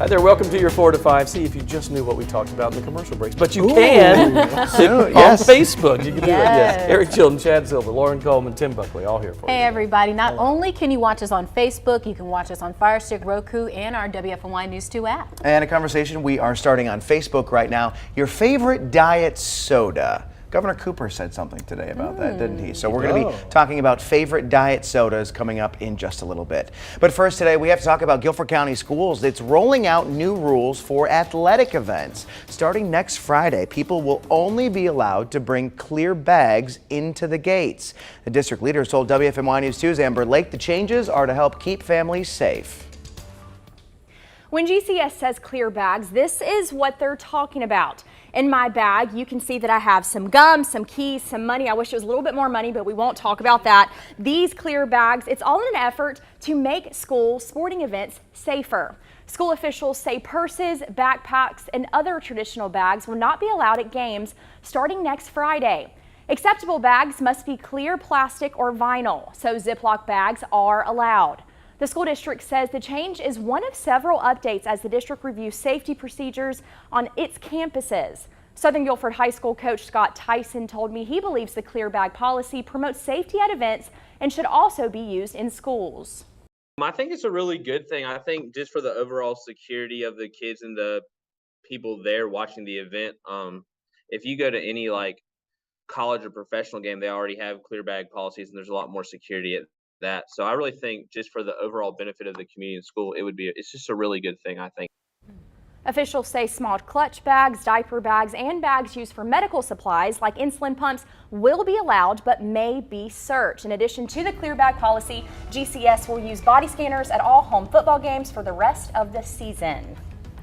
Hi there, welcome to your 4 to 5. See if you just knew what we talked about in the commercial breaks. But you can on Facebook. You can do it, yes. Eric Chilton, Chad Silver, Lauren Coleman, Tim Buckley, all here for you. Hey everybody, not only can you watch us on Facebook, you can watch us on Fire Stick, Roku, and our WFNY News 2 app. And a conversation we are starting on Facebook right now. Your favorite diet soda. Governor Cooper said something today about that, didn't he? So we're going to be talking about favorite diet sodas coming up in just a little bit. But first today, we have to talk about Guilford County Schools. It's rolling out new rules for athletic events. Starting next Friday, people will only be allowed to bring clear bags into the gates. The district leader told WFNY News 2's Amber Lake the changes are to help keep families safe. When GCS says clear bags, this is what they're talking about. In my bag, you can see that I have some gum, some keys, some money. I wish it was a little bit more money, but we won't talk about that. These clear bags, it's all in an effort to make school sporting events safer. School officials say purses, backpacks, and other traditional bags will not be allowed at games starting next Friday. Acceptable bags must be clear plastic or vinyl, so Ziploc bags are allowed. The school district says the change is one of several updates as the district reviews safety procedures on its campuses. Southern Guilford High School coach Scott Tyson told me he believes the clear bag policy promotes safety at events and should also be used in schools. I think it's a really good thing. I think just for the overall security of the kids and the people there watching the event, if you go to any like college or professional game, they already have clear bag policies and there's a lot more security at that. So I really think just for the overall benefit of the community and school, it's just a really good thing, I think. Officials say small clutch bags, diaper bags, and bags used for medical supplies like insulin pumps will be allowed but may be searched. In addition to the clear bag policy, GCS will use body scanners at all home football games for the rest of the season.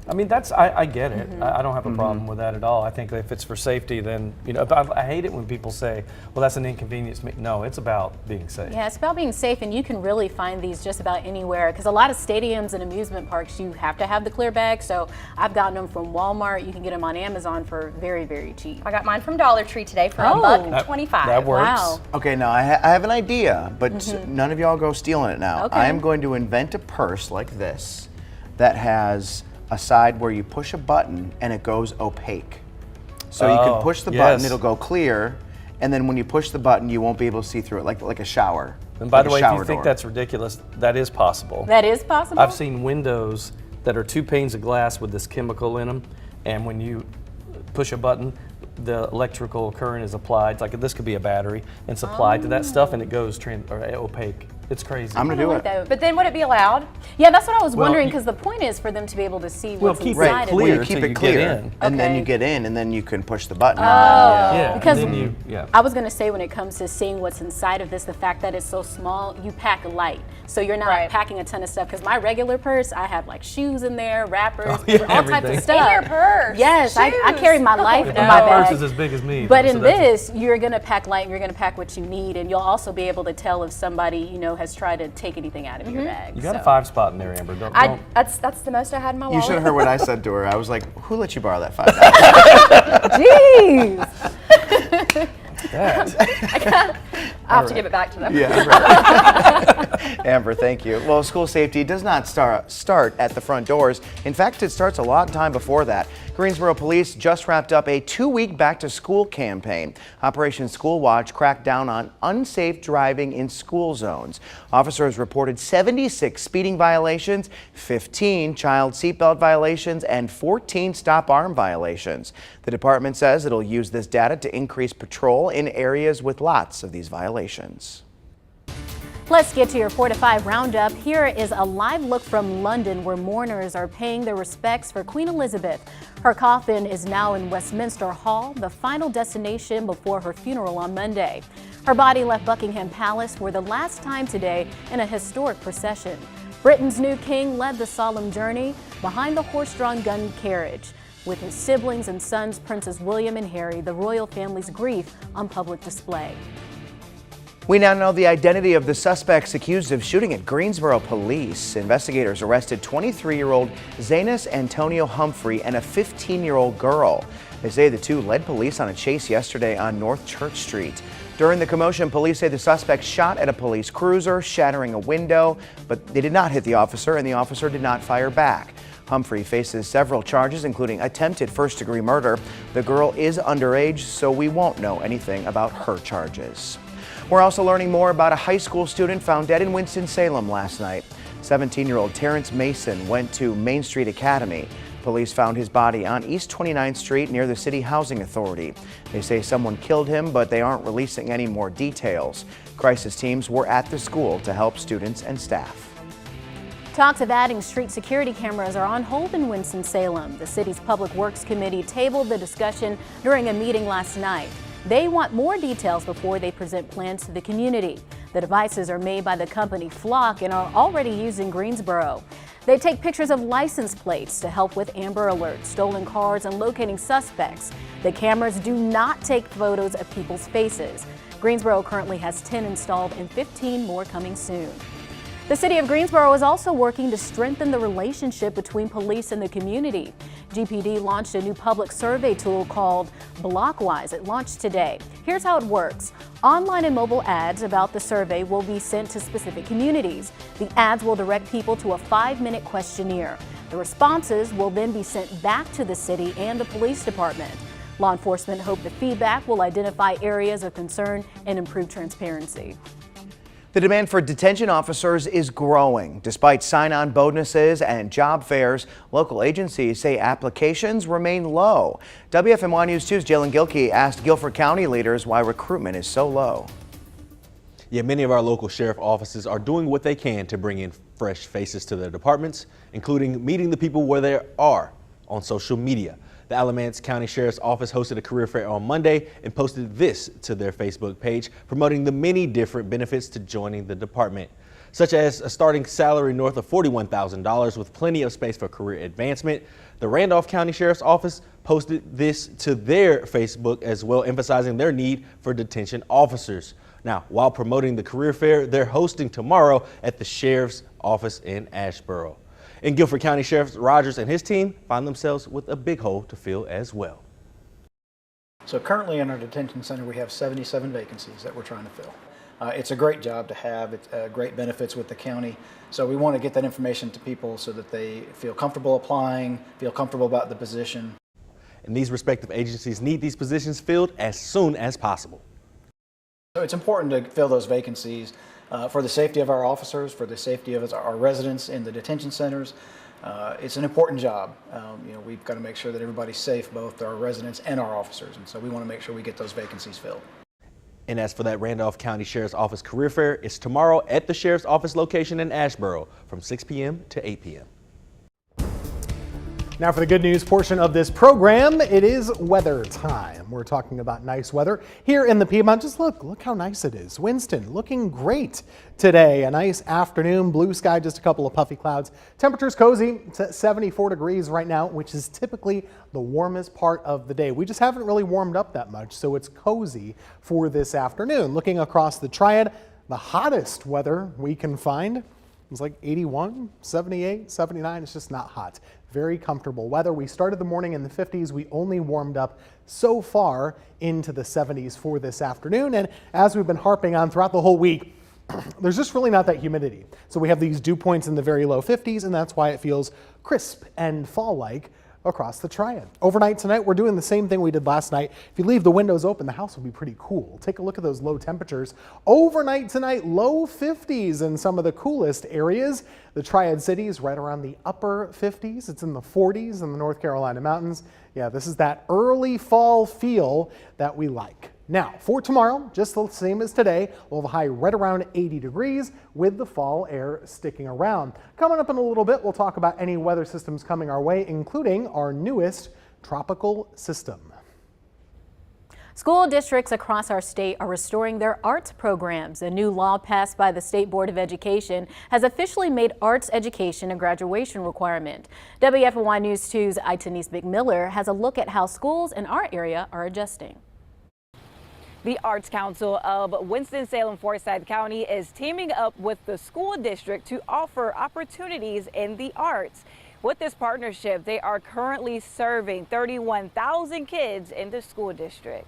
I mean, I get it. I don't have a problem with that at all. I think that if it's for safety, then, you know, I hate it when people say, well, that's an inconvenience. No, it's about being safe. Yeah, it's about being safe, and you can really find these just about anywhere because a lot of stadiums and amusement parks, you have to have the clear bag. So I've gotten them from Walmart. You can get them on Amazon for very, very cheap. I got mine from Dollar Tree today for $1.25. That works. Wow. Okay, now I have an idea, but none of y'all go stealing it now. Okay. I am going to invent a purse like this that has a side where you push a button and it goes opaque. So you can push the button, it'll go clear, and then when you push the button, you won't be able to see through it, like a shower. And by the way, if you door. think that's ridiculous, that is possible. That is possible? I've seen windows that are 2 panes of glass with this chemical in them, and when you push a button, the electrical current is applied, like this could be a battery, and it's applied to that stuff and it goes opaque. It's crazy. I'm gonna do it. But then would it be allowed? Yeah, that's what I was wondering because the point is for them to be able to see what's keep inside it of clear. it. Well, you keep till it you clear, get in. and then Okay. you get in, and then you can push the button. Yeah, Because and then I was going to say when it comes to seeing what's inside of this, the fact that it's so small, you pack light. So you're not packing a ton of stuff. Because my regular purse, I have like shoes in there, wrappers, all types everything. of stuff. In your purse. Yes, I carry my life in my my bag. purse is as big as me. But though, in so that's- this, you're going to pack light and you're going to pack what you need. And you'll also be able to tell if somebody, you know, has tried to take anything out of your bag. you got a 5 spot in there, Amber. Don't. That's the most I had in my wallet. You should have heard what I said to her. I was like, "Who let you borrow that $5?" Jeez. I have to give it back to them. Yeah, right. Amber, thank you. Well, school safety does not start at the front doors. In fact, it starts a long time before that. Greensboro police just wrapped up a 2-week back-to-school campaign. Operation School Watch cracked down on unsafe driving in school zones. Officers reported 76 speeding violations, 15 child seatbelt violations, and 14 stop-arm violations. The department says it'll use this data to increase patrol in areas with lots of these violations. Let's get to your 4 to 5 roundup. Here is a live look from London where mourners are paying their respects for Queen Elizabeth. Her coffin is now in Westminster Hall, the final destination before her funeral on Monday. Her body left Buckingham Palace for the last time today in a historic procession. Britain's new king led the solemn journey behind the horse-drawn gun carriage. With his siblings and sons, Princes William and Harry, the royal family's grief on public display. We now know the identity of the suspects accused of shooting at Greensboro police. Investigators arrested 23-year-old Zanus Antonio Humphrey and a 15-year-old girl. They say the two led police on a chase yesterday on North Church Street. During the commotion, police say the suspects shot at a police cruiser, shattering a window, but they did not hit the officer, and the officer did not fire back. Humphrey faces several charges, including attempted first-degree murder. The girl is underage, so we won't know anything about her charges. We're also learning more about a high school student found dead in Winston-Salem last night. 17-year-old Terrence Mason went to Main Street Academy. Police found his body on East 29th Street near the City Housing Authority. They say someone killed him, but they aren't releasing any more details. Crisis teams were at the school to help students and staff. Talks of adding street security cameras are on hold in Winston-Salem. The city's Public Works Committee tabled the discussion during a meeting last night. They want more details before they present plans to the community. The devices are made by the company Flock and are already used in Greensboro. They take pictures of license plates to help with Amber Alerts, stolen cars, and locating suspects. The cameras do not take photos of people's faces. Greensboro currently has 10 installed and 15 more coming soon. The city of Greensboro is also working to strengthen the relationship between police and the community. GPD launched a new public survey tool called Blockwise. It launched today. Here's how it works. Online and mobile ads about the survey will be sent to specific communities. The ads will direct people to a 5-minute questionnaire. The responses will then be sent back to the city and the police department. Law enforcement hope the feedback will identify areas of concern and improve transparency. The demand for detention officers is growing. Despite sign-on bonuses and job fairs, local agencies say applications remain low. WFMY News 2's Jalen Gilkey asked Guilford County leaders why recruitment is so low. Yeah, many of our local sheriff offices are doing what they can to bring in fresh faces to their departments, including meeting the people where they are on social media. The Alamance County Sheriff's Office hosted a career fair on Monday and posted this to their Facebook page, promoting the many different benefits to joining the department, such as a starting salary north of $41,000 with plenty of space for career advancement. The Randolph County Sheriff's Office posted this to their Facebook as well, emphasizing their need for detention officers. Now, while promoting the career fair, they're hosting tomorrow at the Sheriff's Office in Asheboro. In Guilford County, Sheriff Rogers and his team find themselves with a big hole to fill as well. So currently in our detention center, we have 77 vacancies that we're trying to fill. It's a great job to have. It's great benefits with the county. So we want to get that information to people so that they feel comfortable applying, feel comfortable about the position. And these respective agencies need these positions filled as soon as possible. So it's important to fill those vacancies for the safety of our officers, for the safety of our residents in the detention centers. It's an important job. We've got to make sure that everybody's safe, both our residents and our officers. And so we want to make sure we get those vacancies filled. And as for that Randolph County Sheriff's Office career fair, it's tomorrow at the Sheriff's Office location in Asheboro from 6 p.m. to 8 p.m. Now for the good news portion of this program, it is weather time. We're talking about nice weather here in the Piedmont. Just look how nice it is. Winston looking great today. A nice afternoon, blue sky, just a couple of puffy clouds. Temperature's cozy. It's at 74 degrees right now, which is typically the warmest part of the day. We just haven't really warmed up that much, so it's cozy for this afternoon. Looking across the Triad, the hottest weather we can find is like 81, 78, 79. It's just not hot. Very comfortable weather. We started the morning in the 50s. We only warmed up so far into the 70s for this afternoon. And as we've been harping on throughout the whole week, there's just really not that humidity. So we have these dew points in the very low 50s, and that's why it feels crisp and fall-like across the Triad. Overnight tonight, we're doing the same thing we did last night. If you leave the windows open, the house will be pretty cool. Take a look at those low temperatures. Overnight tonight, low 50s in some of the coolest areas. The Triad cities right around the upper 50s. It's in the 40s in the North Carolina mountains. Yeah, this is that early fall feel that we like. Now, for tomorrow, just the same as today, we'll have a high right around 80 degrees with the fall air sticking around. Coming up in a little bit, we'll talk about any weather systems coming our way, including our newest tropical system. School districts across our state are restoring their arts programs. A new law passed by the State Board of Education has officially made arts education a graduation requirement. WFMY News 2's Itanise McMiller has a look at how schools in our area are adjusting. The Arts Council of Winston-Salem-Forsyth County is teaming up with the school district to offer opportunities in the arts. With this partnership, they are currently serving 31,000 kids in the school district.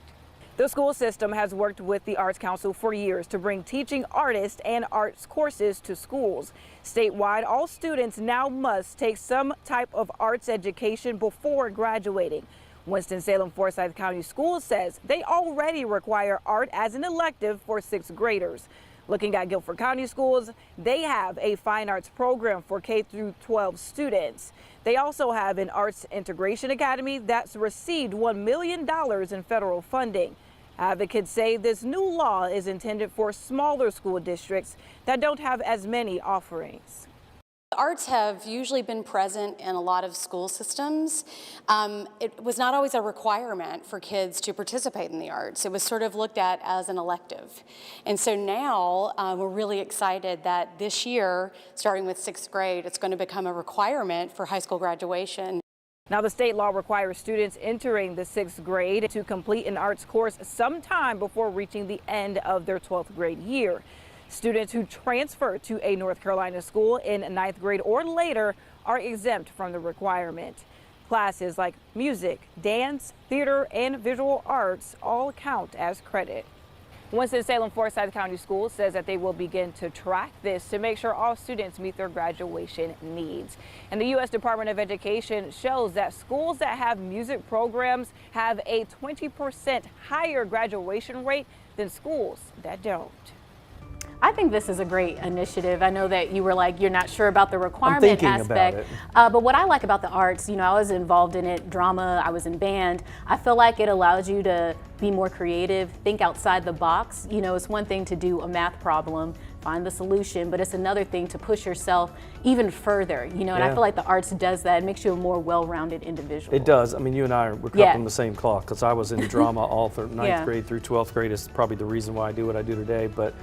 The school system has worked with the Arts Council for years to bring teaching artists and arts courses to schools. Statewide, all students now must take some type of arts education before graduating. Winston-Salem Forsyth County Schools says they already require art as an elective for 6th graders. Looking at Guilford County Schools, they have a fine arts program for K through 12 students. They also have an Arts Integration Academy that's received $1 million in federal funding. Advocates say this new law is intended for smaller school districts that don't have as many offerings. Arts have usually been present in a lot of school systems. It was not always a requirement for kids to participate in the arts. It was sort of looked at as an elective. And so now we're really excited that this year, starting with 6th grade, it's going to become a requirement for high school graduation. Now, the state law requires students entering the 6th grade to complete an arts course sometime before reaching the end of their 12th grade year. Students who transfer to a North Carolina school in 9th grade or later are exempt from the requirement. Classes like music, dance, theater, and visual arts all count as credit. Winston-Salem Forsyth County Schools says that they will begin to track this to make sure all students meet their graduation needs. And the U.S. Department of Education shows that schools that have music programs have a 20% higher graduation rate than schools that don't. I think this is a great initiative. I know that you were like, you're not sure about the requirement thinking aspect. about it. But what I like about the arts, I was involved in it, drama, I was in band. I feel like it allows you to be more creative, think outside the box. It's one thing to do a math problem, find the solution, but it's another thing to push yourself even further, and I feel like the arts does that. It makes you a more well-rounded individual. It does. I mean, you and I were cut from the same cloth because I was in drama all through 9th grade through 12th grade. Is probably the reason why I do what I do today. But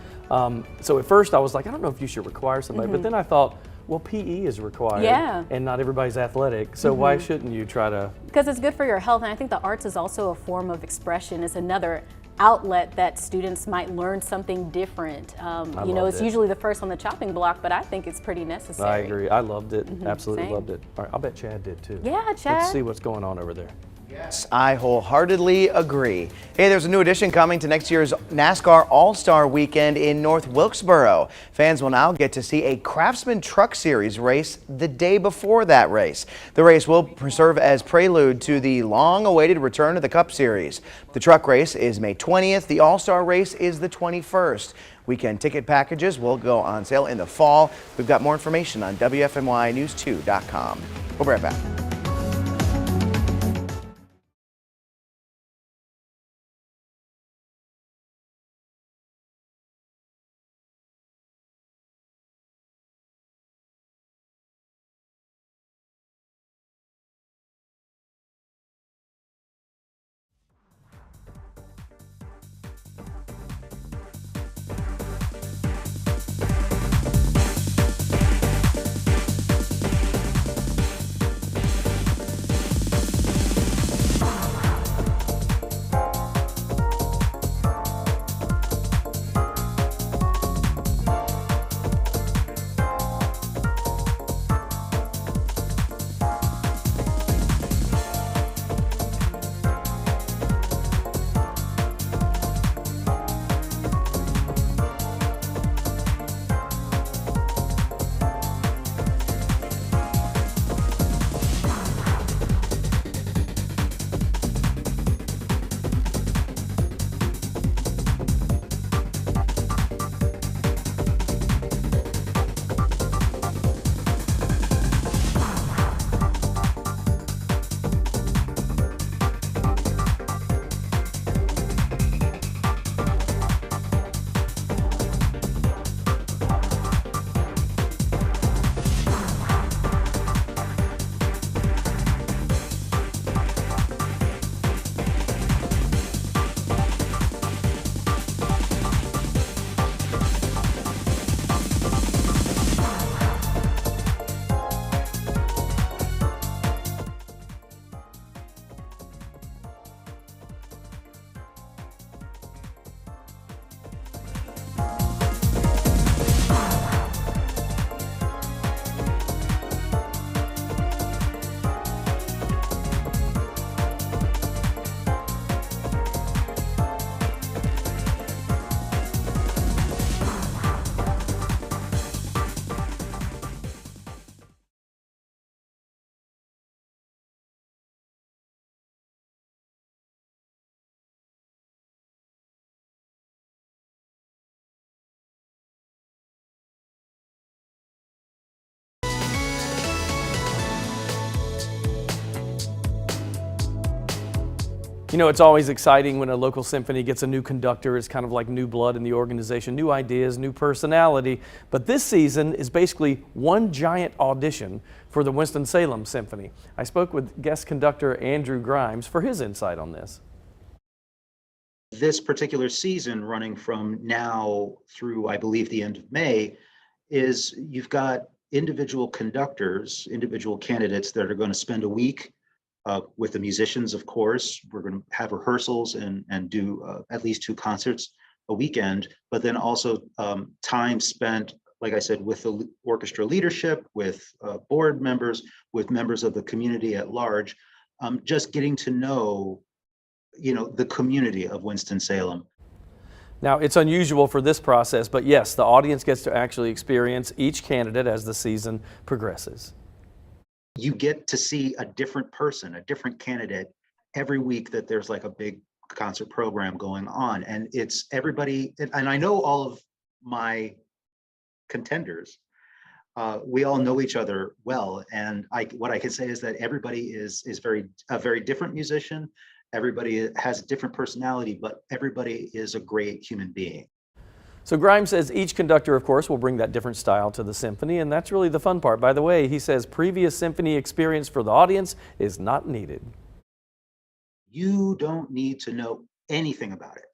so at first I was like, I don't know if you should require somebody, but then I thought, well, PE is required, and not everybody's athletic, so why shouldn't you try to? Because it's good for your health, and I think the arts is also a form of expression. It's another outlet that students might learn something different. It's usually the first on the chopping block, but I think it's pretty necessary. I agree. I loved it. Absolutely loved it. All right, I'll bet Chad did too. Yeah, Chad. Let's see what's going on over there. Yes, I wholeheartedly agree. Hey, there's a new addition coming to next year's NASCAR All-Star Weekend in North Wilkesboro. Fans will now get to see a Craftsman Truck Series race the day before that race. The race will serve as prelude to the long-awaited return of the Cup Series. The truck race is May 20th. The All-Star race is the 21st. Weekend ticket packages will go on sale in the fall. We've got more information on WFMYnews2.com. We'll be right back. You know, it's always exciting when a local symphony gets a new conductor. It's kind of like new blood in the organization, new ideas, new personality. But this season is basically one giant audition for the Winston-Salem Symphony. I spoke with guest conductor Andrew Grimes for his insight on this. This particular season, running from now through, I believe, the end of May, is you've got individual conductors, individual candidates that are going to spend a week with the musicians, of course. We're going to have rehearsals and do at least 2 concerts a weekend, but then also time spent, like I said, with the orchestra leadership, with board members, with members of the community at large, just getting to know, you know, the community of Winston-Salem. Now, it's unusual for this process, but yes, the audience gets to actually experience each candidate as the season progresses. You get to see a different person, a different candidate every week that there's like a big concert program going on. And it's everybody, and I know all of my contenders. We all know each other well. And what I can say is that everybody is a very different musician. Everybody has a different personality, but everybody is a great human being. So Grimes says each conductor, of course, will bring that different style to the symphony, and that's really the fun part. By the way, he says previous symphony experience for the audience is not needed. You don't need to know anything about it.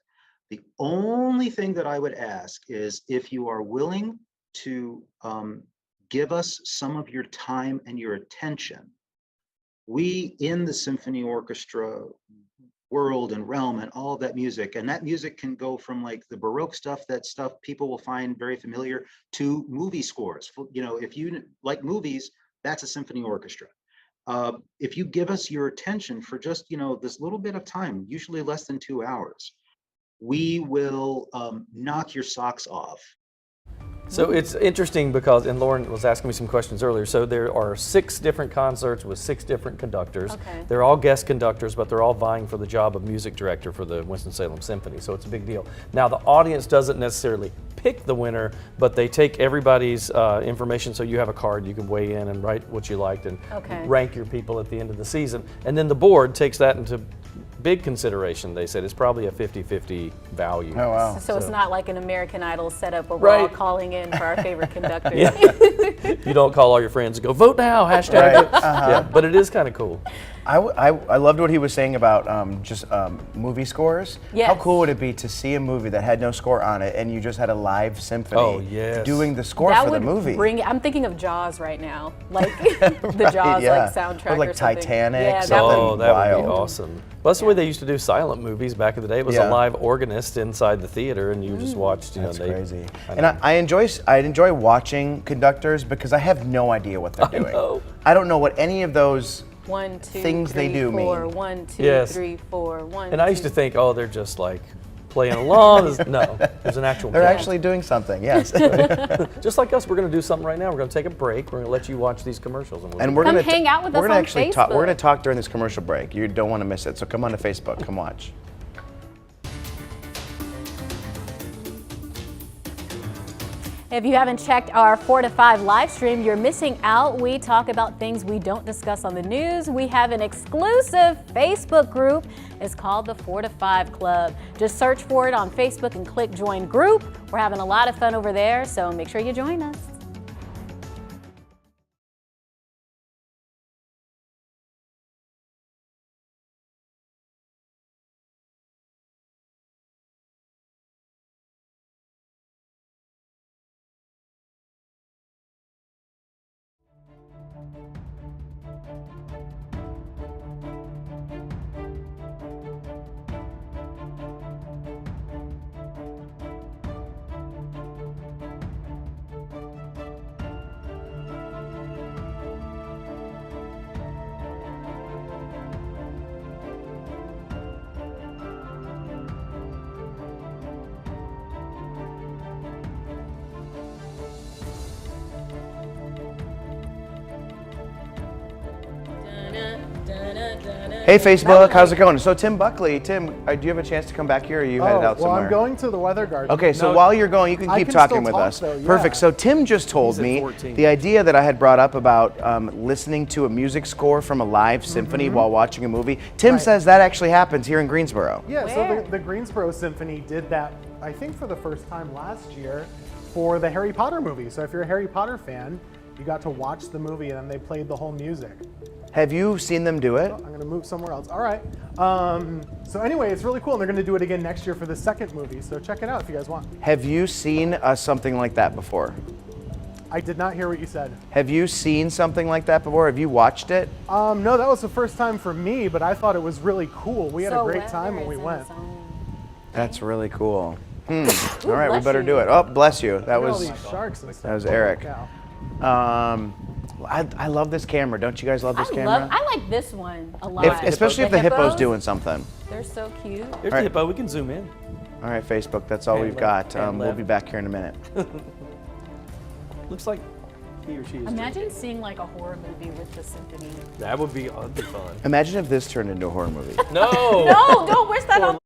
The only thing that I would ask is if you are willing to give us some of your time and your attention. We in the symphony orchestra world and realm and all of that music, and that music can go from like the Baroque stuff, that stuff people will find very familiar, to movie scores. You know, if you like movies, that's a symphony orchestra. If you give us your attention for just, you know, this little bit of time, usually less than 2 hours, we will knock your socks off. So it's interesting because, and Lauren was asking me some questions earlier, so there are 6 different concerts with 6 different conductors. Okay. They're all guest conductors, but they're all vying for the job of music director for the Winston-Salem Symphony, so it's a big deal. Now, the audience doesn't necessarily pick the winner, but they take everybody's information, so you have a card, you can weigh in and write what you liked and rank your people at the end of the season. And then the board takes that into big consideration. They said it's probably a 50-50 value. Oh, wow. So it's not like an American Idol setup where we're all calling in for our favorite conductor. You don't call all your friends and go, vote now, hashtag. Right. Yeah, but it is kind of cool. I loved what he was saying about just movie scores. Yes. How cool would it be to see a movie that had no score on it and you just had a live symphony doing the score that for the would movie? I'm thinking of Jaws right now, like the Jaws like soundtrack or like something. Titanic. Yeah, something that wild. would be awesome. Well, that's the way they used to do silent movies back in the day. It was a live organist inside the theater, and you just watched. You That's know, crazy. And I enjoy watching conductors because I have no idea what they're doing. I don't know what any of those 1, 2, things 3, they do 4, mean. 1, 2, Yes. 3, 4, 1. And I used to think, oh, they're just like playing along. No, there's an actual. They're actually doing something. Yes. Just like us, we're going to do something right now. We're going to take a break. We're going to let you watch these commercials, and we're Come going to hang out with us We're gonna on actually Facebook. talk. We're going to talk during this commercial break. You don't want to miss it. So come on to Facebook. Come watch. If you haven't checked our 4 to 5 live stream, you're missing out. We talk about things we don't discuss on the news. We have an exclusive Facebook group. It's called the 4 to 5 Club. Just search for it on Facebook and click join group. We're having a lot of fun over there, so make sure you join us. Hey Facebook, how's it going? So Tim Buckley, Tim, do you have a chance to come back here, or are you headed out well, somewhere? I'm going to the weather garden. Okay, so No, while you're going, you can I keep can talking still with talk, us. though, yeah. Perfect. So Tim just told He's at me 14. the idea that I had brought up about listening to a music score from a live symphony while watching a movie. Tim Right. says that actually happens here in Greensboro. Yeah, Where? so the Greensboro Symphony did that, I think, for the first time last year for the Harry Potter movie. So if you're a Harry Potter fan, you got to watch the movie and then they played the whole music. Have you seen them do it? Oh, I'm going to move somewhere else. All right. So anyway, it's really cool. And they're going to do it again next year for the second movie. So check it out if you guys want. Have you seen something like that before? I did not hear what you said. Have you seen something like that before? Have you watched it? No, that was the first time for me, but I thought it was really cool. We had a great time when we went. That's really cool. All right, we better do it. Oh, bless you. That Look at all was these sharks and stuff. that was Holy Eric. cow. I love this camera. Don't you guys love this camera? I like this one a lot. Especially if the hippo's doing something. They're so cute. There's the hippo. We can zoom in. All right, Facebook, that's all And we've left, got. and We'll left. be back here in a minute. Looks like he or she is. Imagine seeing like a horror movie with the symphony. That would be fun. Imagine if this turned into a horror movie. No. No, don't wish that on.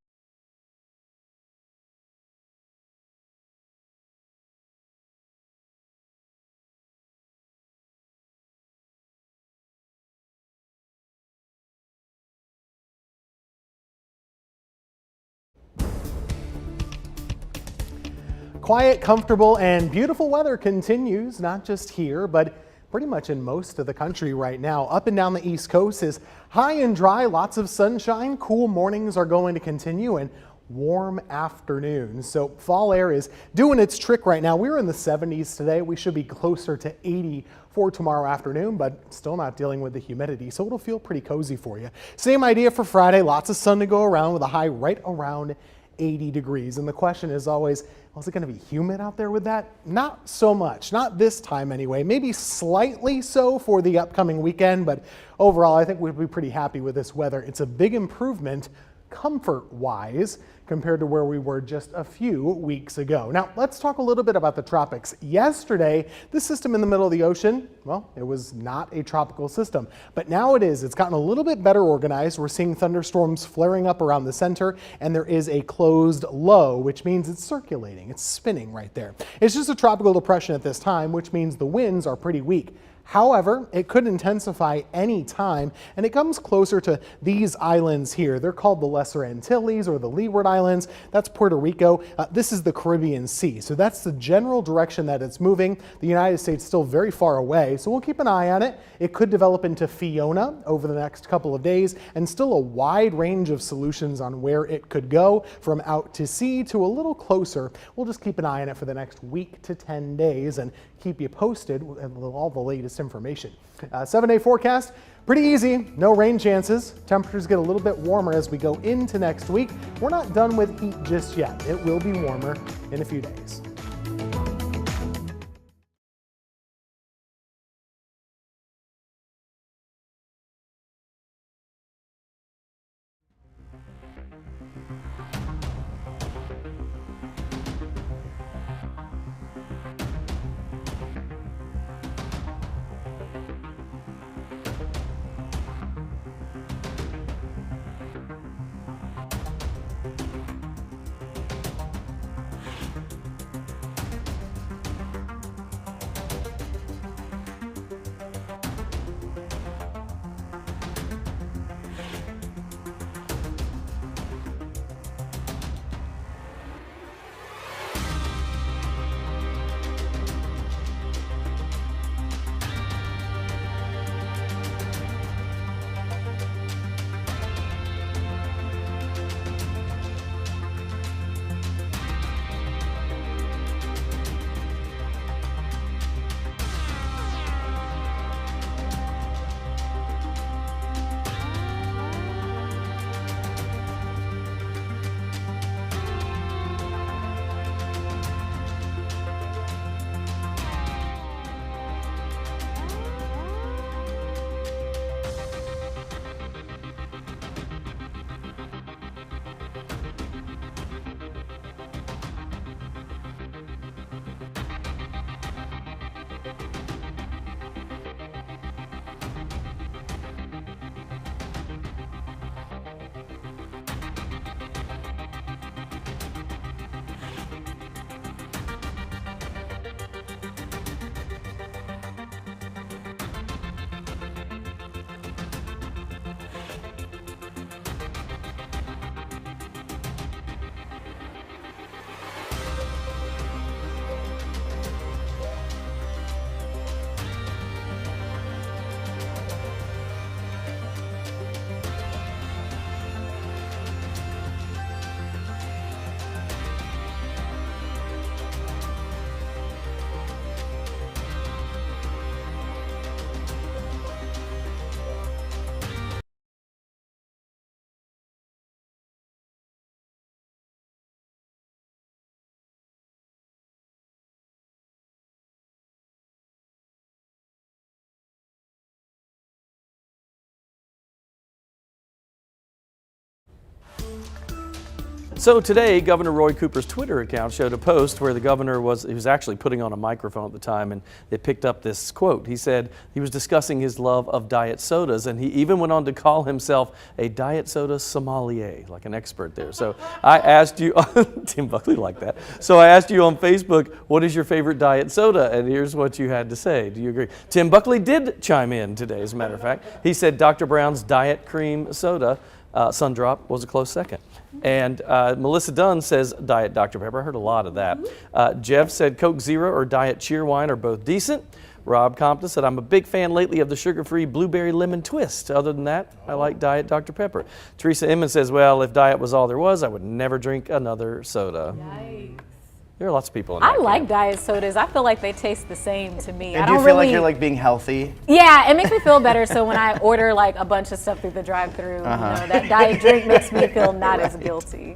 Quiet, comfortable, and beautiful weather continues, not just here, but pretty much in most of the country right now. Up and down the East Coast is high and dry, lots of sunshine. Cool mornings are going to continue and warm afternoons. So fall air is doing its trick right now. We're in the 70s today. We should be closer to 80 for tomorrow afternoon, but still not dealing with the humidity, so it'll feel pretty cozy for you. Same idea for Friday. Lots of sun to go around with a high right around 80 degrees. And the question is always, well, is it going to be humid out there with that? Not so much, not this time anyway. Maybe slightly so for the upcoming weekend, but overall I think we'd be pretty happy with this weather. It's a big improvement comfort-wise compared to where we were just a few weeks ago. Now, let's talk a little bit about the tropics. Yesterday, this system in the middle of the ocean, well, it was not a tropical system, but now it is. It's gotten a little bit better organized. We're seeing thunderstorms flaring up around the center, and there is a closed low, which means it's circulating. It's spinning right there. It's just a tropical depression at this time, which means the winds are pretty weak. However, it could intensify any time, and it comes closer to these islands here. They're called the Lesser Antilles or the Leeward Islands. That's Puerto Rico. This is the Caribbean Sea. So that's the general direction that it's moving. The United States is still very far away, so we'll keep an eye on it. It could develop into Fiona over the next couple of days, and still a wide range of solutions on where it could go, from out to sea to a little closer. We'll just keep an eye on it for the next week to 10 days and keep you posted with all the latest information. 7-day forecast, pretty easy, no rain chances. Temperatures get a little bit warmer as we go into next week. We're not done with heat just yet. It will be warmer in a few days. So today, Governor Roy Cooper's Twitter account showed a post where the governor he was actually putting on a microphone at the time, and they picked up this quote. He said he was discussing his love of diet sodas, and he even went on to call himself a diet soda sommelier, like an expert there. So I asked you, Tim Buckley liked that. So I asked you on Facebook, what is your favorite diet soda? And here's what you had to say. Do you agree? Tim Buckley did chime in today, as a matter of fact. He said Dr. Brown's Diet Cream Soda, Sundrop, was a close second. And Melissa Dunn says Diet Dr. Pepper. I heard a lot of that. Jeff said Coke Zero or Diet Cheerwine are both decent. Rob Compton said, I'm a big fan lately of the sugar-free blueberry lemon twist. Other than that, I like Diet Dr. Pepper. Teresa Emmons says, well, if diet was all there was, I would never drink another soda. Yikes. There are lots of people in that I like camp. diet sodas. I feel like they taste the same to me. And I do you don't feel really, like you're like being healthy? Yeah, it makes me feel better. So when I order like a bunch of stuff through the drive-thru, you know, that diet drink makes me feel not as guilty.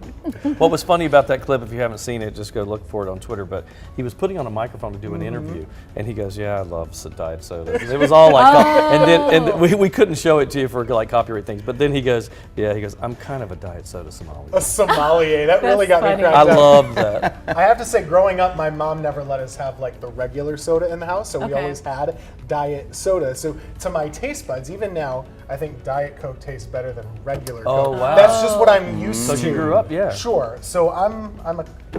What was funny about that clip, if you haven't seen it, just go look for it on Twitter, but he was putting on a microphone to do an interview, and he goes, yeah, I love diet soda. It was all like, and we couldn't show it to you for like copyright things, but then he goes, I'm kind of a diet soda sommelier. A sommelier. That really got me funny. cracked I up. love that. I have to say, growing up, my mom never let us have like the regular soda in the house, so we Okay. always had diet soda. So to my taste buds, even now, I think Diet Coke tastes better than regular Coke. Oh, wow. That's just what I'm used So to. you grew up, yeah. Sure. So I'm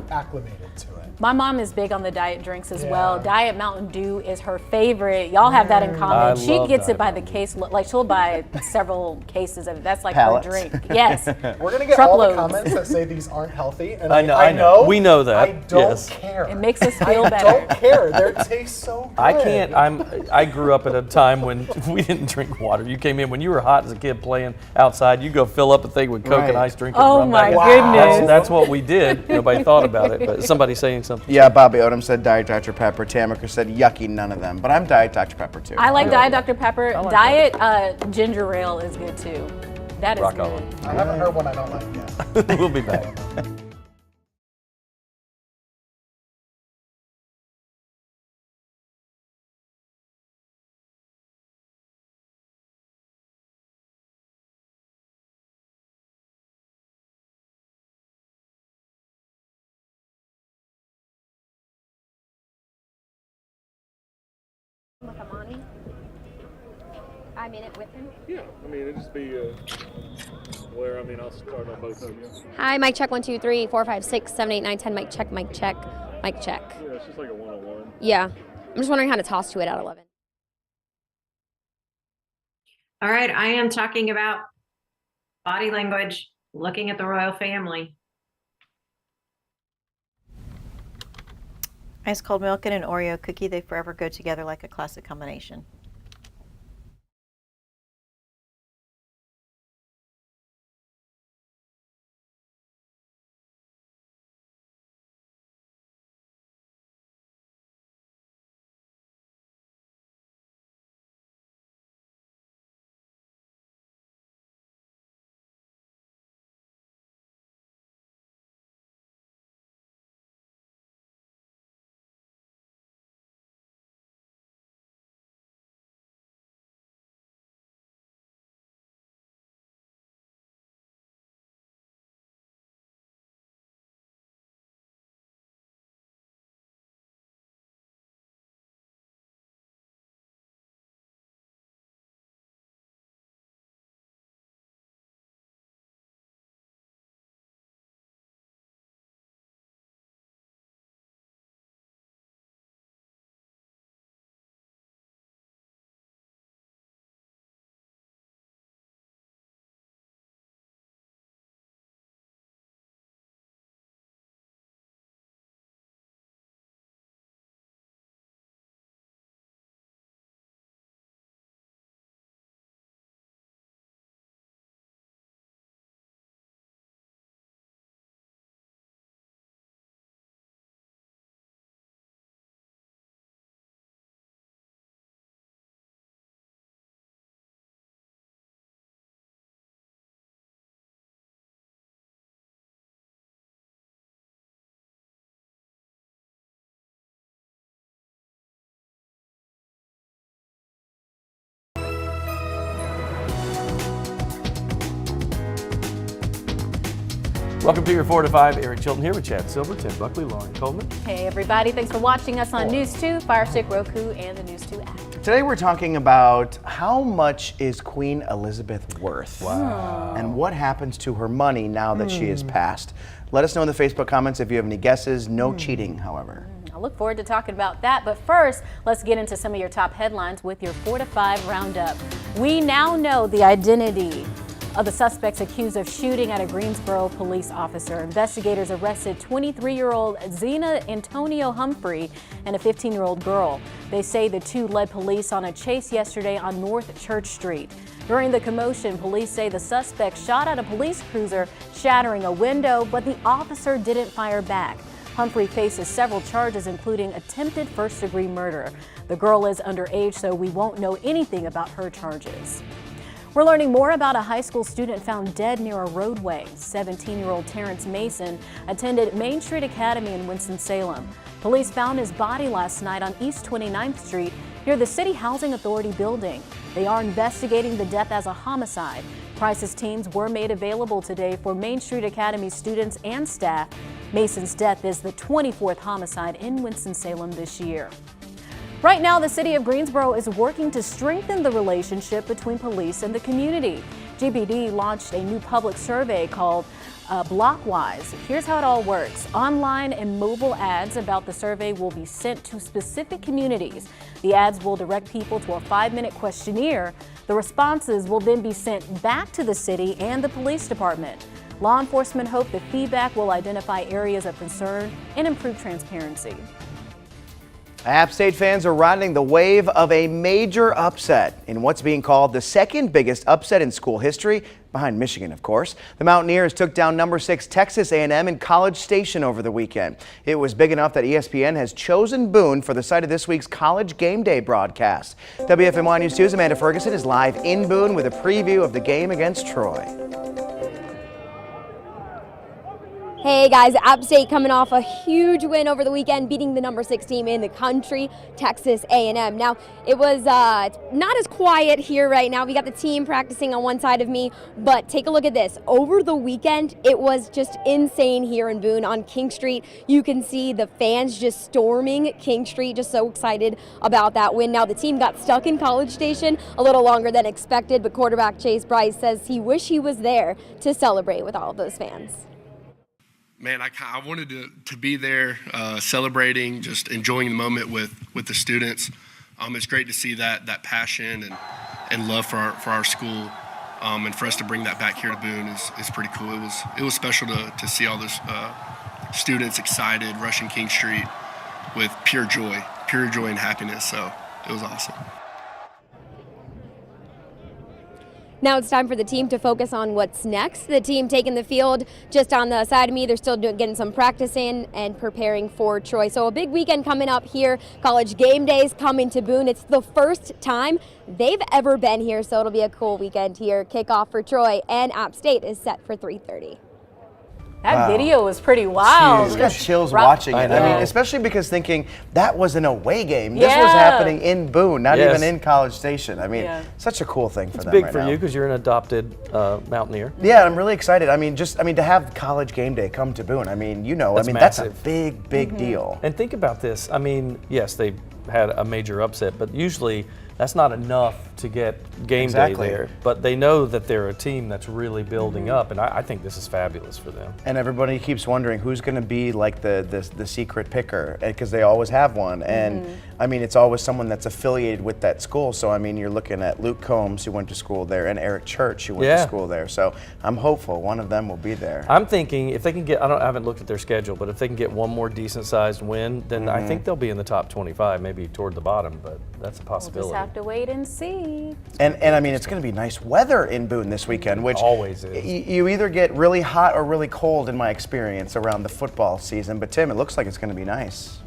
acclimated to it. My mom is big on the diet drinks as well. Yeah. Diet Mountain Dew is her favorite. Y'all have that in common. I She love gets Diet it by the case. Like she'll buy several cases of it. That's like Pallets. her drink. Yes. We're gonna get all the Truckloads. comments that say these aren't healthy, and I know. We know that, I don't yes. care. It makes us feel I better. don't care. They taste so good. I can't. I grew up at a time when we didn't drink water. You came in when you were hot as a kid playing outside. You go fill up a thing with Coke and Right. ice, drink it. and Oh run my back in. goodness. That's what we did. Nobody thought about it, but somebody saying something. Yeah, Bobby Odom said Diet Dr. Pepper. Tamaker said yucky, none of them. But I'm Diet Dr. Pepper too. I like Diet Dr. Pepper. Diet ginger ale is good too. That is Rock good. on. I haven't heard one I don't like yet. We'll be back. I'm in it with him. Yeah, I mean, it'd just be where, I mean, I'll start on both of you. Hi, mic check 1, 2, 3, 4, 5, 6, 7, 8, 9, 10. Mic check, mic check, mic check. Yeah, it's just like a one-on-one. Yeah. I'm just wondering how to toss to it out of 11. All right, I am talking about body language, looking at the royal family. Ice cold milk and an Oreo cookie, they forever go together like a classic combination. Welcome to your 4 to 5. Eric Chilton here with Chad Silver, Tim Buckley, Lauren Coleman. Hey everybody, thanks for watching us on News 2, Fire Stick, Roku, and the News 2 app. Today we're talking about how much is Queen Elizabeth worth? Wow. And what happens to her money now that she is passed? Let us know in the Facebook comments if you have any guesses. No cheating, however. I look forward to talking about that, but first, let's get into some of your top headlines with your 4 to 5 roundup. We now know the identity of the suspects accused of shooting at a Greensboro police officer. Investigators arrested 23-year-old Zena Antonio Humphrey and a 15-year-old girl. They say the two led police on a chase yesterday on North Church Street. During the commotion, police say the suspect shot at a police cruiser, shattering a window, but the officer didn't fire back. Humphrey faces several charges, including attempted first-degree murder. The girl is underage, so we won't know anything about her charges. We're learning more about a high school student found dead near a roadway. 17-year-old Terrence Mason attended Main Street Academy in Winston-Salem. Police found his body last night on East 29th Street near the City Housing Authority building. They are investigating the death as a homicide. Crisis teams were made available today for Main Street Academy students and staff. Mason's death is the 24th homicide in Winston-Salem this year. Right now, the city of Greensboro is working to strengthen the relationship between police and the community. GBD launched a new public survey called Blockwise. Here's how it all works. Online and mobile ads about the survey will be sent to specific communities. The ads will direct people to a 5-minute questionnaire. The responses will then be sent back to the city and the police department. Law enforcement hope the feedback will identify areas of concern and improve transparency. App State fans are riding the wave of a major upset in what's being called the second biggest upset in school history, behind Michigan, of course. The Mountaineers took down number 6 Texas A&M in College Station over the weekend. It was big enough that ESPN has chosen Boone for the site of this week's College Game Day broadcast. WFMY News 2's Amanda Ferguson is live in Boone with a preview of the game against Troy. Hey guys, App State coming off a huge win over the weekend, beating the number 6 team in the country, Texas A&M. Now, it was not as quiet here right now. We got the team practicing on one side of me, but take a look at this. Over the weekend, it was just insane here in Boone on King Street. You can see the fans just storming King Street, just so excited about that win. Now, the team got stuck in College Station a little longer than expected, but quarterback Chase Bryce says he wished he was there to celebrate with all of those fans. Man, I wanted to be there, celebrating, just enjoying the moment with the students. It's great to see that passion and love for our school, and for us to bring that back here to Boone is pretty cool. It was special to see all those students excited, rushing King Street with pure joy and happiness. So it was awesome. Now it's time for the team to focus on what's next. The team taking the field just on the side of me. They're still getting some practice in and preparing for Troy. So a big weekend coming up here. College Game Days coming to Boone. It's the first time they've ever been here, so it'll be a cool weekend here. Kickoff for Troy and App State is set for 3:30. That video was pretty wild. Just got chills watching it. I mean, especially because thinking that was an away game. This was happening in Boone, not even in College Station. I mean, such a cool thing for them right now. It's big for you because you're an adopted Mountaineer. Yeah, I'm really excited. I mean, to have College Game Day come to Boone. I mean, that's a big deal. And think about this. I mean, yes, they had a major upset, but usually that's not enough to get game day there. But they know that they're a team that's really building up, and I think this is fabulous for them. And everybody keeps wondering who's going to be like the secret picker, because they always have one. And I mean, it's always someone that's affiliated with that school. So I mean, you're looking at Luke Combs, who went to school there, and Eric Church, who went to school there. So I'm hopeful one of them will be there. I'm thinking if they can get, I haven't looked at their schedule, but if they can get one more decent sized win, then I think they'll be in the top 25, maybe toward the bottom, but that's a possibility. We'll just have to wait and see. And I mean, it's going to be nice weather in Boone this weekend, which always is. You either get really hot or really cold in my experience around the football season. But Tim, it looks like it's going to be nice.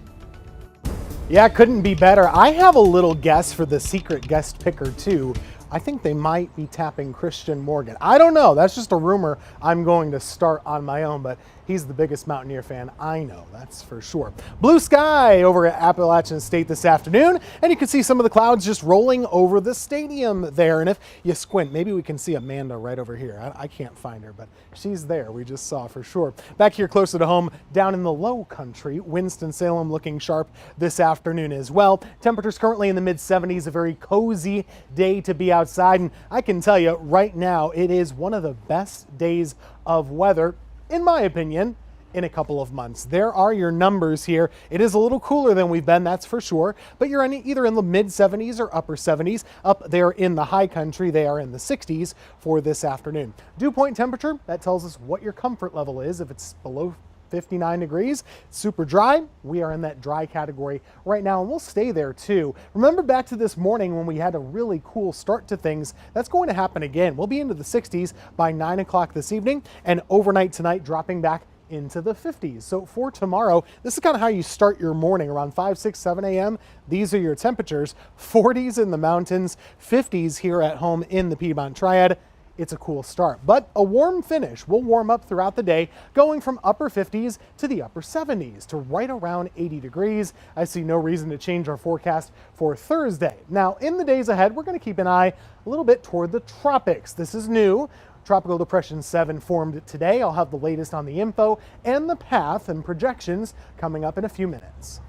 Yeah, couldn't be better. I have a little guess for the secret guest picker too. I think they might be tapping Christian Morgan. I don't know. That's just a rumor I'm going to start on my own. But He's the biggest Mountaineer fan I know, that's for sure. Blue sky over at Appalachian State this afternoon, and you can see some of the clouds just rolling over the stadium there. And if you squint, maybe we can see Amanda right over here. I can't find her, but she's there. We just saw for sure. Back here closer to home, down in the low country, Winston-Salem looking sharp this afternoon as well. Temperatures currently in the mid-70s, a very cozy day to be outside. And I can tell you right now, it is one of the best days of weather, in my opinion, in a couple of months. There are your numbers here. It is a little cooler than we've been, that's for sure, but you're either in the mid 70s or upper 70s. Up there in the high country, they are in the 60s for this afternoon. Dew point temperature, that tells us what your comfort level is. If it's below 59 degrees, it's super dry. We are in that dry category right now, and we'll stay there too. Remember back to this morning when we had a really cool start to things. That's going to happen again. We'll be into the 60s by 9 o'clock this evening, and overnight tonight dropping back into the 50s. So for tomorrow, this is kind of how you start your morning, around 5, 6, 7 a.m. These are your temperatures. 40s in the mountains, 50s here at home in the Piedmont Triad. It's a cool start, but a warm finish. We'll warm up throughout the day, going from upper 50s to the upper 70s to right around 80 degrees. I see no reason to change our forecast for Thursday. Now, in the days ahead, we're going to keep an eye a little bit toward the tropics. This is new. Tropical Depression 7 formed today. I'll have the latest on the info and the path and projections coming up in a few minutes.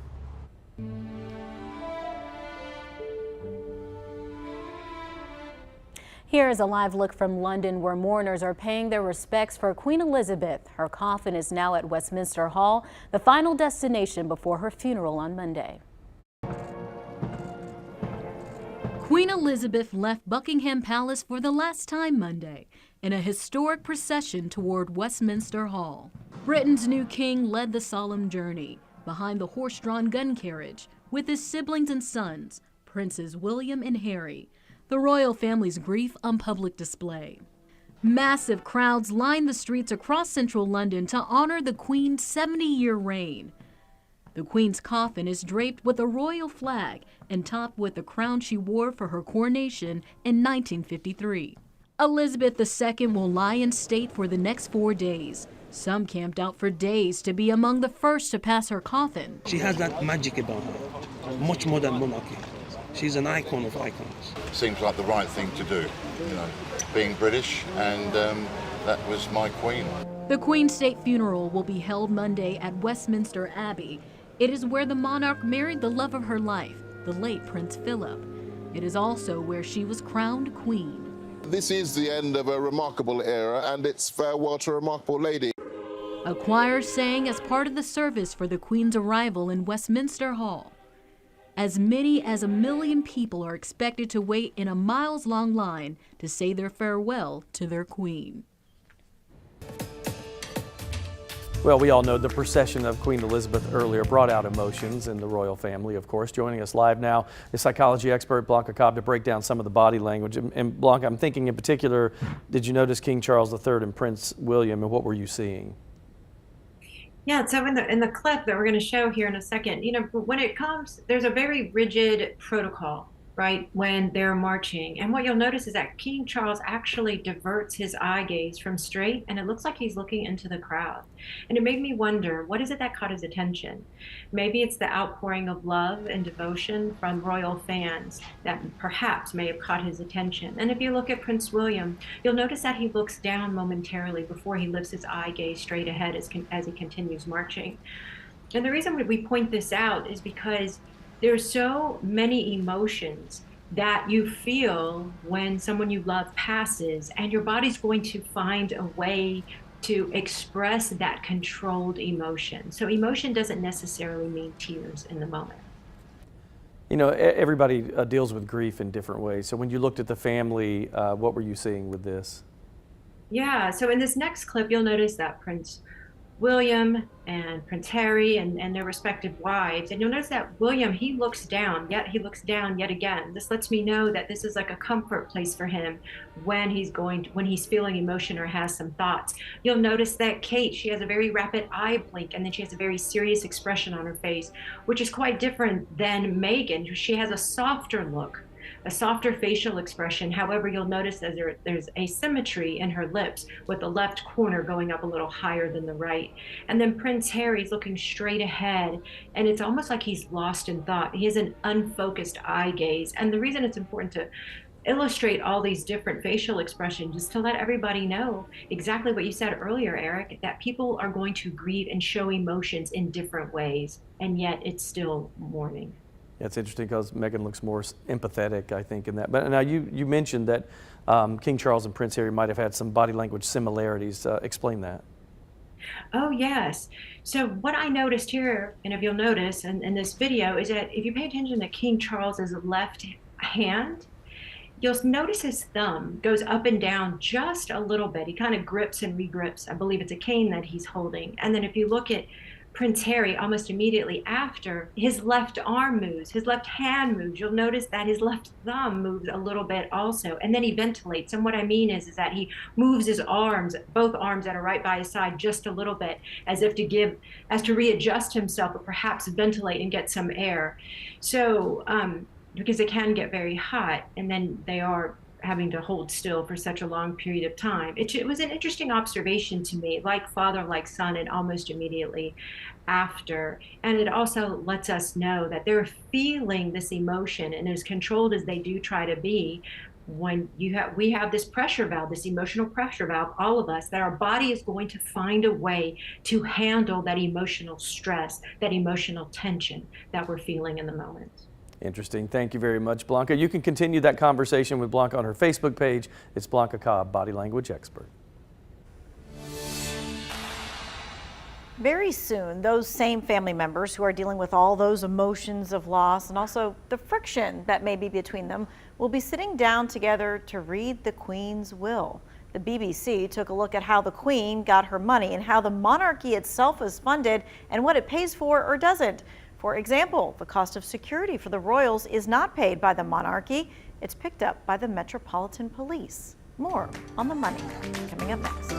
Here is a live look from London, where mourners are paying their respects for Queen Elizabeth. Her coffin is now at Westminster Hall, the final destination before her funeral on Monday. Queen Elizabeth left Buckingham Palace for the last time Monday in a historic procession toward Westminster Hall. Britain's new king led the solemn journey behind the horse-drawn gun carriage with his siblings and sons, Princes William and Harry, the royal family's grief on public display. Massive crowds lined the streets across central London to honor the Queen's 70-year reign. The Queen's coffin is draped with a royal flag and topped with the crown she wore for her coronation in 1953. Elizabeth II will lie in state for the next 4 days. Some camped out for days to be among the first to pass her coffin. She has that magic about her, much more than monarchy. She's an icon of icons. Seems like the right thing to do, you know, being British, and that was my queen. The Queen's state funeral will be held Monday at Westminster Abbey. It is where the monarch married the love of her life, the late Prince Philip. It is also where she was crowned queen. This is the end of a remarkable era, and it's farewell to a remarkable lady. A choir sang as part of the service for the Queen's arrival in Westminster Hall. As many as 1 million people are expected to wait in a miles-long line to say their farewell to their queen. Well, we all know the procession of Queen Elizabeth earlier brought out emotions in the royal family, of course. Joining us live now is psychology expert Blanca Cobb to break down some of the body language. And Blanca, I'm thinking in particular, did you notice King Charles III and Prince William, and what were you seeing? Yeah, so in the clip that we're going to show here in a second, you know, when it comes, there's a very rigid protocol, right, when they're marching. And what you'll notice is that King Charles actually diverts his eye gaze from straight, and it looks like he's looking into the crowd. And it made me wonder, what is it that caught his attention? Maybe it's the outpouring of love and devotion from royal fans that perhaps may have caught his attention. And if you look at Prince William, you'll notice that he looks down momentarily before he lifts his eye gaze straight ahead as he continues marching. And the reason we point this out is because there's so many emotions that you feel when someone you love passes, and your body's going to find a way to express that controlled emotion. So emotion doesn't necessarily mean tears in the moment. You know, everybody deals with grief in different ways. So when you looked at the family, what were you seeing with this? Yeah, so in this next clip, you'll notice that Prince William and Prince Harry and their respective wives, and you'll notice that William, he looks down yet again. This lets me know that this is like a comfort place for him when he's feeling emotion or has some thoughts. You'll notice that Kate, she has a very rapid eye blink, and then she has a very serious expression on her face, which is quite different than Meghan. She has a softer look a softer facial expression. However, you'll notice that there's asymmetry in her lips, with the left corner going up a little higher than the right. And then Prince Harry's looking straight ahead, and it's almost like he's lost in thought. He has an unfocused eye gaze. And the reason it's important to illustrate all these different facial expressions just to let everybody know exactly what you said earlier, Eric, that people are going to grieve and show emotions in different ways, and yet it's still mourning. Yeah, it's interesting because Meghan looks more empathetic, I think, in that. But now you mentioned that King Charles and Prince Harry might have had some body language similarities. Explain that. Oh, yes. So what I noticed here, and if you'll notice in this video, is that if you pay attention to King Charles's left hand, you'll notice his thumb goes up and down just a little bit. He kind of grips and regrips. I believe it's a cane that he's holding. And then if you look at Prince Harry, almost immediately after, his left arm moves, his left hand moves. You'll notice that his left thumb moves a little bit also. And then he ventilates. And what I mean is that he moves his arms, both arms that are right by his side, just a little bit, as if to readjust himself, but perhaps ventilate and get some air. So, because it can get very hot, and then they are having to hold still for such a long period of time. It was an interesting observation to me, like father, like son, and almost immediately after. And it also lets us know that they're feeling this emotion, and as controlled as they do try to be, when we have this pressure valve, this emotional pressure valve, all of us, that our body is going to find a way to handle that emotional stress, that emotional tension that we're feeling in the moment. Interesting. Thank you very much, Blanca. You can continue that conversation with Blanca on her Facebook page. It's Blanca Cobb, body language expert. Very soon, those same family members who are dealing with all those emotions of loss and also the friction that may be between them will be sitting down together to read the Queen's will. The BBC took a look at how the Queen got her money and how the monarchy itself is funded and what it pays for or doesn't. For example, the cost of security for the royals is not paid by the monarchy. It's picked up by the Metropolitan Police. More on the money coming up next.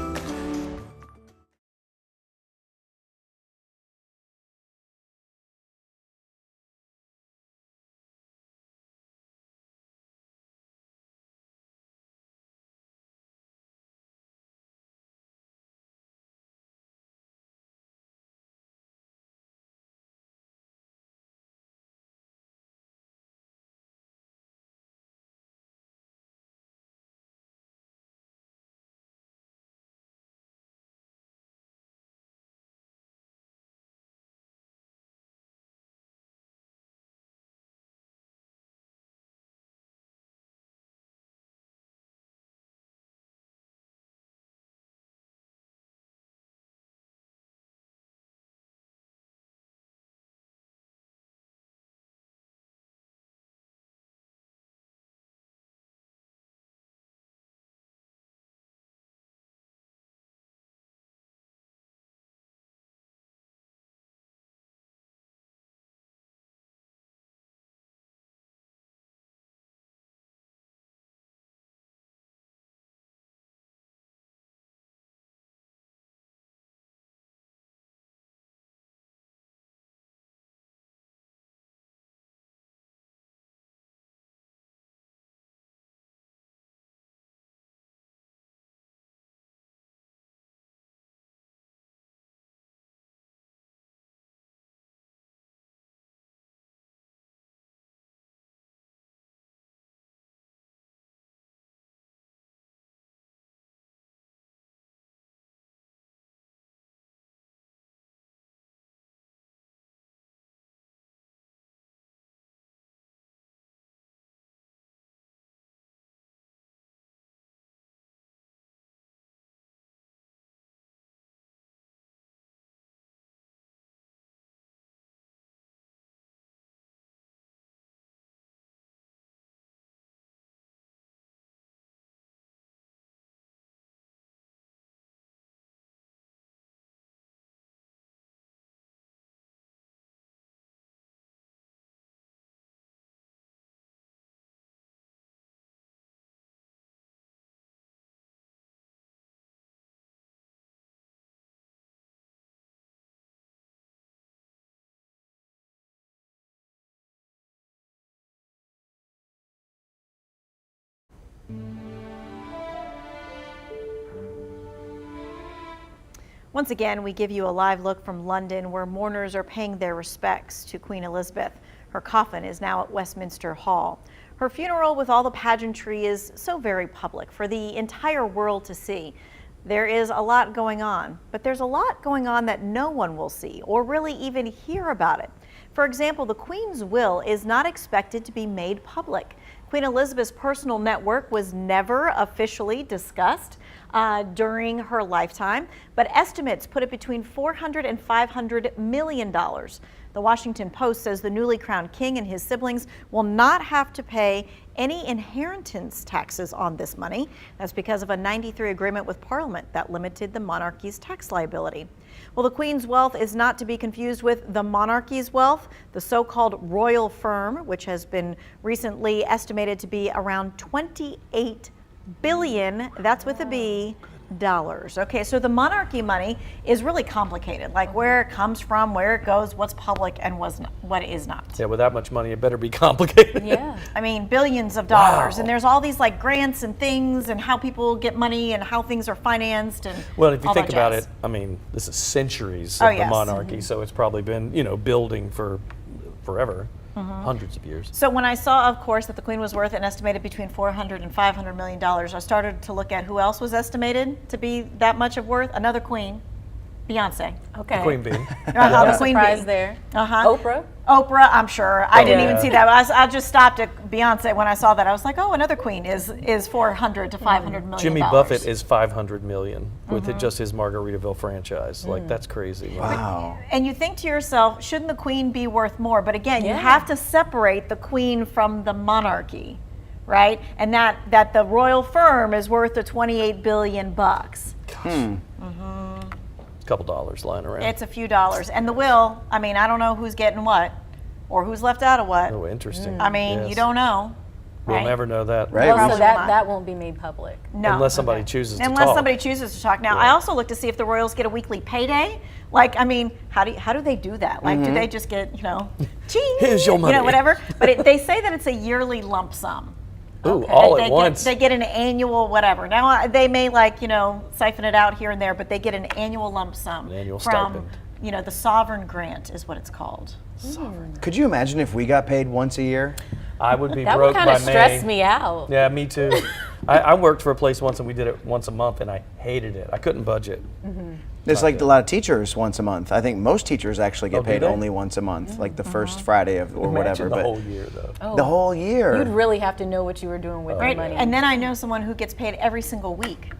Once again, we give you a live look from London where mourners are paying their respects to Queen Elizabeth. Her coffin is now at Westminster Hall. Her funeral with all the pageantry is so very public for the entire world to see. There is a lot going on, but there's a lot going on that no one will see or really even hear about it. For example, the Queen's will is not expected to be made public. Queen Elizabeth's personal net worth was never officially discussed during her lifetime, but estimates put it between $400 and $500 million. The Washington Post says the newly crowned king and his siblings will not have to pay any inheritance taxes on this money. That's because of a '93 agreement with Parliament that limited the monarchy's tax liability. Well, the Queen's wealth is not to be confused with the monarchy's wealth. The so-called royal firm, which has been recently estimated to be around $28 billion, that's with a B, dollars. Okay, so the monarchy money is really complicated, like where it comes from, where it goes, what's public and what is not. Yeah, with that much money, it better be complicated. Yeah. I mean, billions of dollars. Wow. And there's all these like grants and things and how people get money and how things are financed. And Well, if you all think that about jazz. it, I mean, this is centuries Oh, of the yes. monarchy, Mhm. so it's probably been, building for forever, hundreds of years. So when I saw, of course, that the Queen was worth an estimated between $400 and $500 million, I started to look at who else was estimated to be that much of worth. Another queen, Beyonce. Okay. The Queen Bee. The Queen surprise Bee. there. Oprah? Oprah, I'm sure. I didn't even yeah. see that. I just stopped at Beyonce when I saw that. I was like, oh, another queen is $400 to $500 million. Jimmy Buffett is $500 million with it, just his Margaritaville franchise. Like, that's crazy. Wow. And you think to yourself, shouldn't the queen be worth more? But again, you have to separate the queen from the monarchy, right? And that the royal firm is worth the $28 billion bucks. Couple dollars lying around. It's a few dollars. And the will, I mean, I don't know who's getting what or who's left out of what. Oh, interesting. I mean, Yes. you don't know. We'll right? never know that. Right. Well, so Probably that, not. that won't be made public. No. Unless somebody chooses to Unless talk. somebody chooses to talk. Now, I also look to see if the royals get a weekly payday. Like, I mean, how do they do that? Like, do they just get, ching, Here's your money. whatever? But they say that it's a yearly lump sum. Ooh, all they at once. They get an annual whatever. Now, they may siphon it out here and there, but they get an annual lump sum. An annual from, stipend. the sovereign grant is what it's called. Could you imagine if we got paid once a year? I would be That broke would kind by of May. stress me out. Yeah, me too. I worked for a place once and we did it once a month and I hated it. I couldn't budget. It's like a lot of teachers once a month. I think most teachers actually get Oh, do paid they? only once a month, like the first Friday of or whatever. Imagine the But whole year though. the whole year. You'd really have to know what you were doing with Right. the money. And then I know someone who gets paid every single week,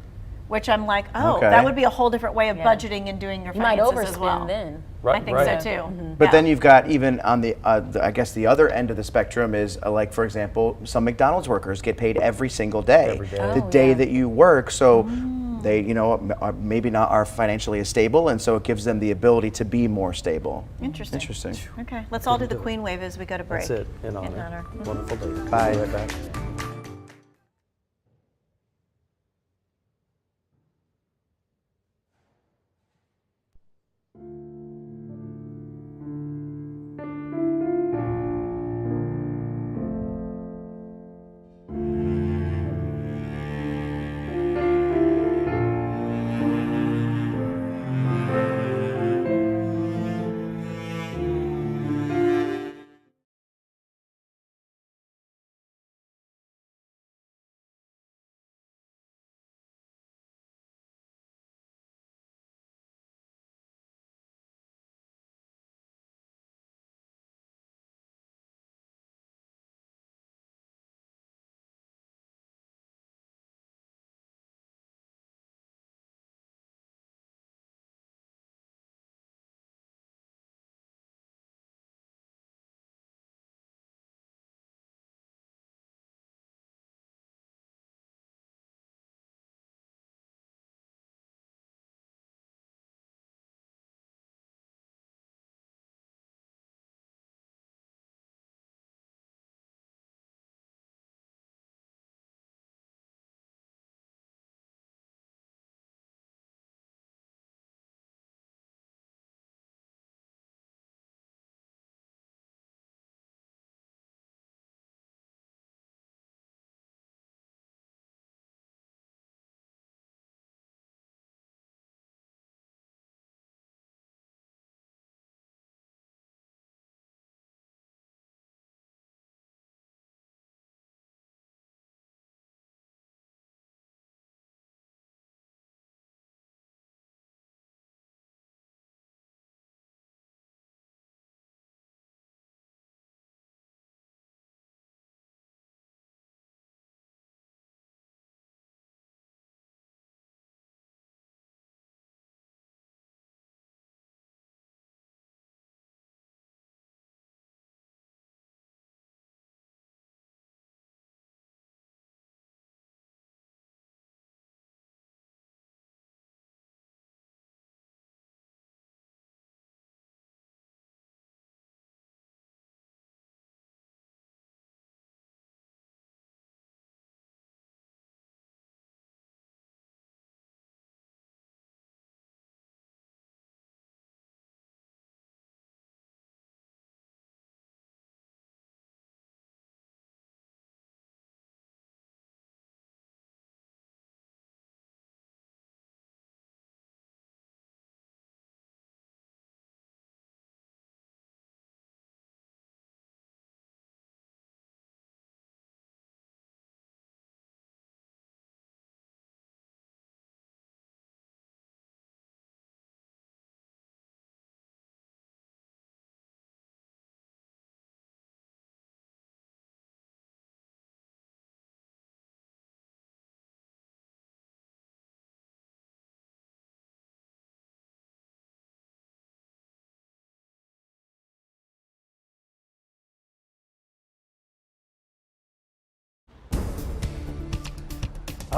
which I'm like, oh, Okay. that would be a whole different way of Yeah. budgeting and doing your You might finances as overspend well. then. Right, I think right. so too. But then you've got even on I guess the other end of the spectrum is like, for example, some McDonald's workers get paid every single day. Every day. The Oh, day yeah. that you work. So they, are maybe not are financially as stable, and so it gives them the ability to be more stable. Interesting. Interesting. Okay, let's all do the Queen wave as we go to break. That's it. In honor. Wonderful day. Bye. Be right back.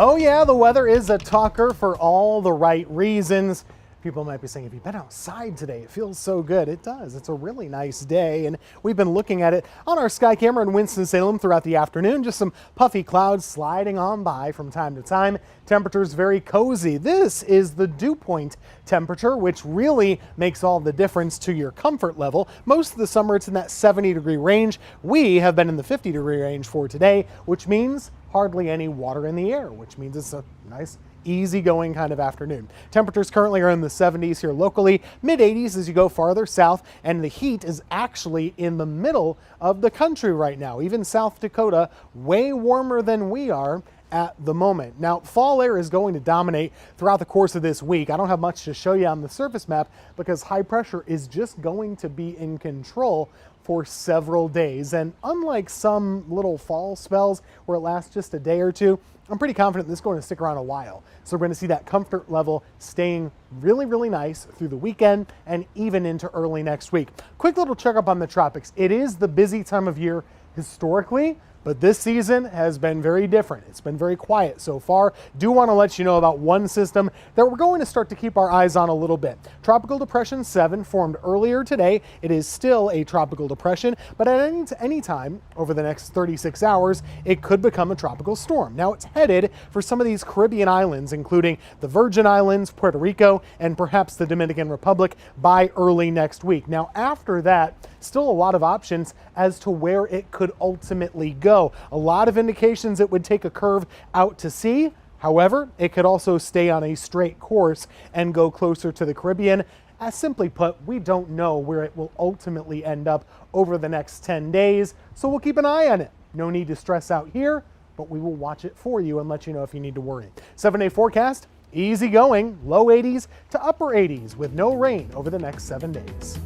Oh yeah, the weather is a talker for all the right reasons. People might be saying, have you been outside today? It feels so good. It does. It's a really nice day, and we've been looking at it on our sky camera in Winston-Salem throughout the afternoon. Just some puffy clouds sliding on by from time to time. Temperatures very cozy. This is the dew point temperature, which really makes all the difference to your comfort level. Most of the summer, it's in that 70-degree range. We have been in the 50-degree range for today, which means hardly any water in the air, which means it's a nice easygoing kind of afternoon. Temperatures currently are in the 70s here locally, mid 80s as you go farther south, and the heat is actually in the middle of the country right now. Even South Dakota, way warmer than we are at the moment. Now, fall air is going to dominate throughout the course of this week. I don't have much to show you on the surface map because high pressure is just going to be in control for several days. And unlike some little fall spells where it lasts just a day or two, I'm pretty confident this is going to stick around a while. So we're going to see that comfort level staying really, really nice through the weekend and even into early next week. Quick little checkup on the tropics. It is the busy time of year historically, but this season has been very different. It's been very quiet so far. Do want to let you know about one system that we're going to start to keep our eyes on a little bit. Tropical Depression 7 formed earlier today. It is still a tropical depression, but at any time over the next 36 hours, it could become a tropical storm. Now it's headed for some of these Caribbean islands, including the Virgin Islands, Puerto Rico, and perhaps the Dominican Republic by early next week. Now after that, still a lot of options as to where it could ultimately go. A lot of indications it would take a curve out to sea. However, it could also stay on a straight course and go closer to the Caribbean. As simply put, we don't know where it will ultimately end up over the next 10 days, so we'll keep an eye on it. No need to stress out here, but we will watch it for you and let you know if you need to worry. 7-day forecast, easy going, low 80s to upper 80s with no rain over the next 7 days.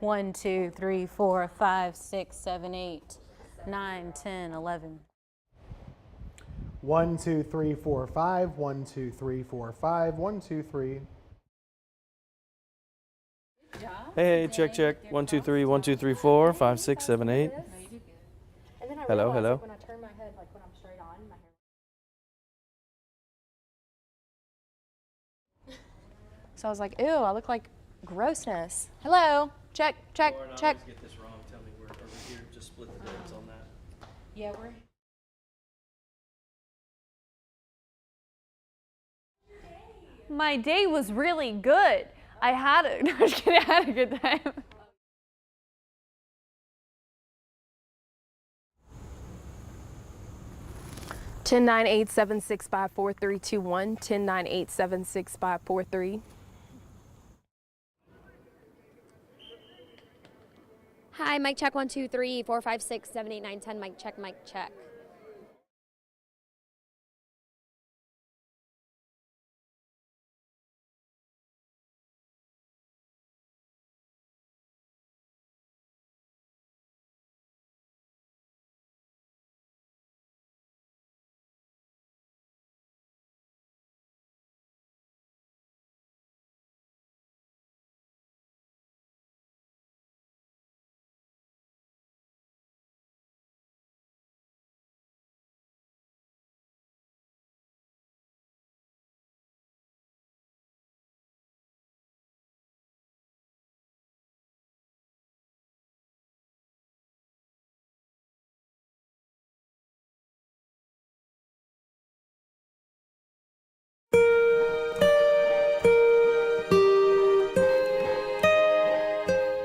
One, 2, 3, 4, 5, 6, 7, 8, 9, 10, 11. 1, 2, 3, 4, 5. 1, 2, 3, 4, 5. 1, 2, 3. Hey, check, check. 1, 2, 3, 1, 2, 3, 4, 5, 6, 7, 8. Hello, hello. When I turn my head, like when I'm straight on, my hair. So I was like, ew, I look like grossness. Hello, check, check, check. Get this wrong. Tell me we're over here. Just split the difference on that. Yeah, we're. My day was really good. I had a, no, I'm just kidding, I had a good time. Ten 9-876-54321. 10-9-876-543. Hi, mic check 1, 2, 3, 4, 5, 6, 7, 8, 9, 10. Mic check, mic check.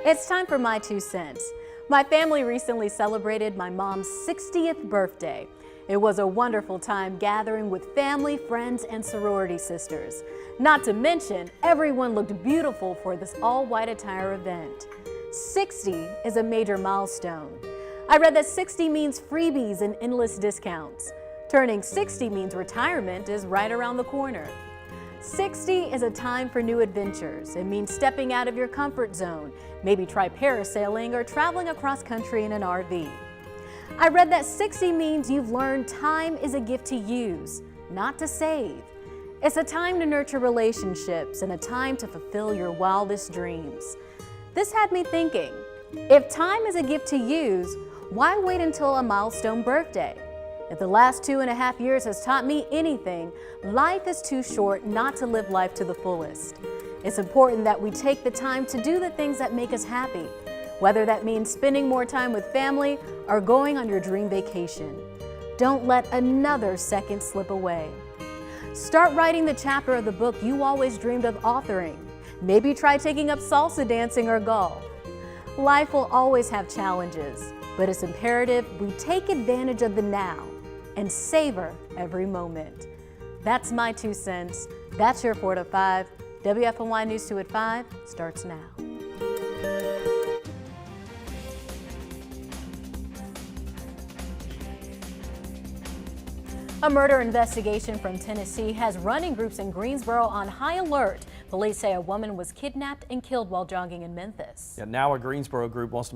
It's time for my 2 cents. My family recently celebrated my mom's 60th birthday. It was a wonderful time gathering with family, friends, and sorority sisters. Not to mention, everyone looked beautiful for this all-white attire event. 60 is a major milestone. I read that 60 means freebies and endless discounts. Turning 60 means retirement is right around the corner. 60 is a time for new adventures. It means stepping out of your comfort zone. Maybe try parasailing or traveling across country in an RV. I read that 60 means you've learned time is a gift to use, not to save. It's a time to nurture relationships and a time to fulfill your wildest dreams. This had me thinking, if time is a gift to use, why wait until a milestone birthday? If the last 2.5 years has taught me anything, life is too short not to live life to the fullest. It's important that we take the time to do the things that make us happy, whether that means spending more time with family or going on your dream vacation. Don't let another second slip away. Start writing the chapter of the book you always dreamed of authoring. Maybe try taking up salsa dancing or golf. Life will always have challenges, but it's imperative we take advantage of the now and savor every moment. That's my 2 cents. That's your 4 to 5. WFNY News 2 at 5 starts now. A murder investigation from Tennessee has running groups in Greensboro on high alert. Police say a woman was kidnapped and killed while jogging in Memphis. Yeah, now a Greensboro group wants to